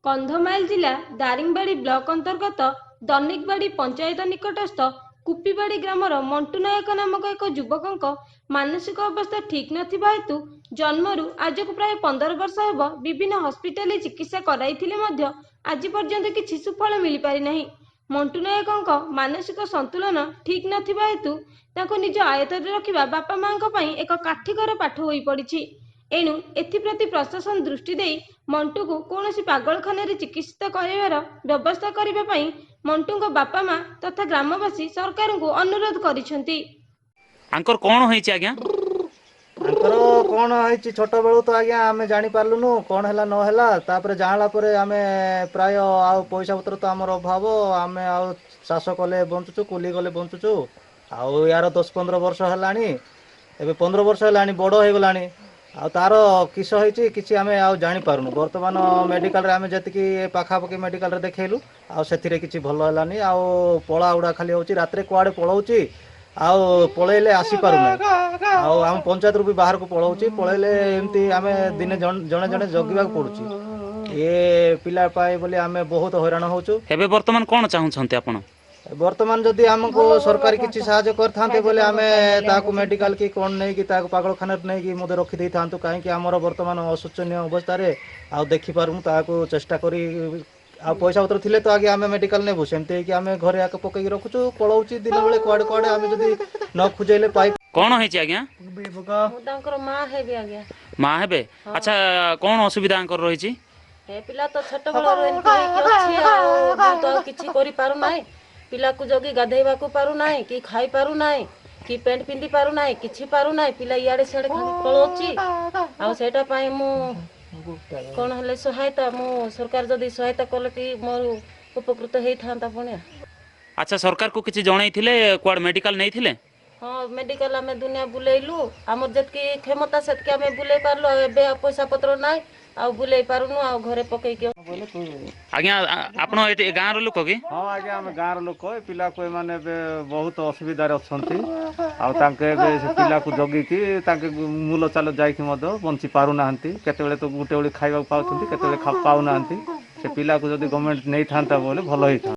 କନ୍ଧମାଳ ଜିଲ୍ଲା ଦାରିଙ୍ଗବାଡ଼ି ବ୍ଲକ ଅନ୍ତର୍ଗତ ଦନିକବାଡ଼ି ପଞ୍ଚାୟତ ନିକଟସ୍ଥ କୁପିବାଡ଼ି ଗ୍ରାମର ମଣ୍ଟୁ ନାୟକ ନାମକ ଏକ ଯୁବକଙ୍କ ମାନସିକ ଅବସ୍ଥା ଠିକ୍ ନଥିବା ହେତୁ ଜନ୍ମରୁ ଆଜକୁ ପ୍ରାୟ 15 ବର୍ଷ ହେବ ବିଭିନ୍ନ ହସ୍ପିଟାଲରେ ଚିକିତ୍ସା କରାଇଥିଲେ ମଧ୍ୟ ଆଜି ପର୍ଯ୍ୟନ୍ତ କିଛି ସୁଫଳ ମିଳିପାରିନାହିଁ। ମଣ୍ଟୁ ନାୟକଙ୍କ ମାନସିକ ସନ୍ତୁଳନ ଠିକ୍ ନଥିବା ହେତୁ ତାଙ୍କୁ ନିଜ ଆୟତ୍ତରେ ରଖିବା ବାପା ମାଙ୍କ ପାଇଁ ଏକ କାଠିକର ପାଠ ହୋଇପଡ଼ିଛି। ଏଣୁ ଏଥିପ୍ରତି ପ୍ରଶାସନ ଦୃଷ୍ଟି ଦେଇ ମଣ୍ଟୁକୁ କୌଣସି ପାଗଳଖାନାରେ ଚିକିତ୍ସିତ କରାଇବାର ବ୍ୟବସ୍ଥା କରିବା ପାଇଁ ମଣ୍ଟୁଙ୍କ ବାପା ମା ତଥା ଗ୍ରାମବାସୀ ସରକାରଙ୍କୁ ଅନୁରୋଧ କରିଛନ୍ତି। ଆଙ୍କର କଣ ହେଇଛି ଆଜ୍ଞା? ଆଙ୍କର କଣ ହେଇଛି ଛୋଟ ବେଳୁ ତ ଆଜ୍ଞା ଆମେ ଜାଣି ପାରିଲୁନୁ କଣ ହେଲା ନ ହେଲା। ତାପରେ ଜାଣିଲା ପରେ ଆମେ ପ୍ରାୟ ଆଉ ପଇସା ପତ୍ର ତ ଆମର ଅଭାବ, ଆମେ ଆଉ ଚାଷ କଲେ ବଞ୍ଚୁଛୁ, କୁଲି କଲେ ବଞ୍ଚୁଛୁ। ଆଉ ୟାର 10-15 ବର୍ଷ ହେଲାଣି, ଏବେ 15 ବର୍ଷ ହେଲାଣି, ବଡ଼ ହେଇଗଲାଣି। ଆଉ ତାର କିସ ହେଇଛି କିଛି ଆମେ ଆଉ ଜାଣିପାରୁନୁ। ବର୍ତ୍ତମାନ ମେଡ଼ିକାଲରେ ଆମେ ଯେତିକି ପାଖାପାଖି ମେଡ଼ିକାଲରେ ଦେଖେଇଲୁ, ଆଉ ସେଥିରେ କିଛି ଭଲ ହେଲାନି। ଆଉ ପଳା ଉଡ଼ା ଖାଲି ହେଉଛି, ରାତିରେ କୁଆଡ଼େ ପଳାଉଛି, ଆଉ ପଳେଇଲେ ଆସିପାରୁନାହିଁ। ଆଉ ଆମ ପଞ୍ଚାୟତରୁ ବି ବାହାରକୁ ପଳାଉଛି, ପଳେଇଲେ ଏମିତି ଆମେ ଦିନେ ଜଣେ ଜଣେ ଜଗିବାକୁ ପଡ଼ୁଛି। ଏ ପିଲା ପାଇଁ ବୋଲି ଆମେ ବହୁତ ହଇରାଣ ହେଉଛୁ। ଏବେ ବର୍ତ୍ତମାନ କଣ ଚାହୁଁଛନ୍ତି ଆପଣ? ବର୍ତ୍ତମାନ ଯଦି ଆମକୁ ସରକାର କିଛି ସାହାଯ୍ୟ କରିଥାନ୍ତେ ବୋଲେ ଆମେ ତାକୁ ମେଡ଼ିକାଲ କି କ'ଣ ନେଇକି ତାକୁ ପାଗଳଖାନାରେ ନେଇକି ମଧ୍ୟ ରଖିଦେଇଥାନ୍ତୁ। କାହିଁକି ଆମର ବର୍ତ୍ତମାନ ଅଶୋଚନୀୟ ଅବସ୍ଥାରେ ଆଉ ଦେଖିପାରୁନୁ, ତାହାକୁ ଚେଷ୍ଟା କରି ଆଉ ପଇସା ପତ୍ର ଥିଲେ ତ ଆଜ୍ଞା ଆମେ ମେଡ଼ିକାଲ ନେବୁ। ସେମିତି ହେଇକି ଆମେ ଘରେ ଆଗ ପକେଇକି ରଖୁଛୁ, ପଳାଉଛି ଦିନ ବେଳେ କୁଆଡ଼େ କୁଆଡ଼େ। ଆମେ ଯଦି ନ ଖୋଜେଇଲେ ପାଇ କଣ ହେଇଛି ଆଜ୍ଞା? ମୁଁ ତାଙ୍କର ମା ହେବି ଆଜ୍ଞା। ମା ହେବେ? ଆଚ୍ଛା, କଣ ଅସୁବିଧା ଆଙ୍କର ରହିଛି? ଏ ପିଲା ତ ଛୋଟବେଳରୁ ଏମିତି ହେଇକି ଅଛି, ଆଉ ମୁଁ ତ କିଛି କରିପାରୁନାହିଁ। ପିଲାକୁ ଜଗି ଗାଧେଇବାକୁ ପାରୁନାହିଁ, କି ଖାଇ ପାରୁନାହିଁ, କି ପ୍ୟାଣ୍ଟ ପିନ୍ଧି ପାରୁନାହିଁ, କିଛି ପାରୁନାହିଁ। ପିଲା ଇଆଡ଼େ ସିଆଡ଼େ ଖାଲି ପଳାଉଛି। ଆଉ ସେଇଟା ପାଇଁ ମୁଁ କଣ ହେଲେ ସହାୟତା, ମୁଁ ସରକାର ଯଦି ସହାୟତା କଲେ କି ମୋର ଉପକୃତ ହେଇଥାନ୍ତା ପୁଣି। ଆଚ୍ଛା, ସରକାରକୁ କିଛି ଜଣେଇଥିଲେ? କୁଆଡ଼େ ମେଡ଼ିକାଲ ନେଇଥିଲେ? ହଁ, ମେଡ଼ିକାଲ ଆମେ ଦୁନିଆ ବୁଲେଇଲୁ। ଆମର ଯେତିକି କ୍ଷମତା ସେତିକି ଆମେ ବୁଲେଇ ପାରିଲୁ। ଆଉ ଏବେ ଆଉ ପଇସା ପତ୍ର ନାହିଁ, ଆଉ ବୁଲେଇ ପାରୁନୁ। ଆଉ ଘରେ ପକେଇକି ଆଜ୍ଞା, ଆପଣ ଏଠି ଗାଁର ଲୋକ କି? ହଁ ଆଜ୍ଞା, ଆମେ ଗାଁର ଲୋକ। ଏ ପିଲାକୁ ଏମାନେ ଏବେ ବହୁତ ଅସୁବିଧାରେ ଅଛନ୍ତି। ଆଉ ତାଙ୍କେ ଏବେ ସେ ପିଲାକୁ ଜଗିକି ତାଙ୍କେ ମୂଲ ଚାଲ ଯାଇକି ମଧ୍ୟ ବଞ୍ଚି ପାରୁନାହାନ୍ତି। କେତେବେଳେ ତ ଗୋଟେ ଓଳି ଖାଇବାକୁ ପାଉଛନ୍ତି, କେତେବେଳେ ପାଉନାହାନ୍ତି। ସେ ପିଲାକୁ ଯଦି ଗଭର୍ଣ୍ଣମେଣ୍ଟ ନେଇଥାନ୍ତା ବୋଲେ ଭଲ ହେଇଥାନ୍ତା।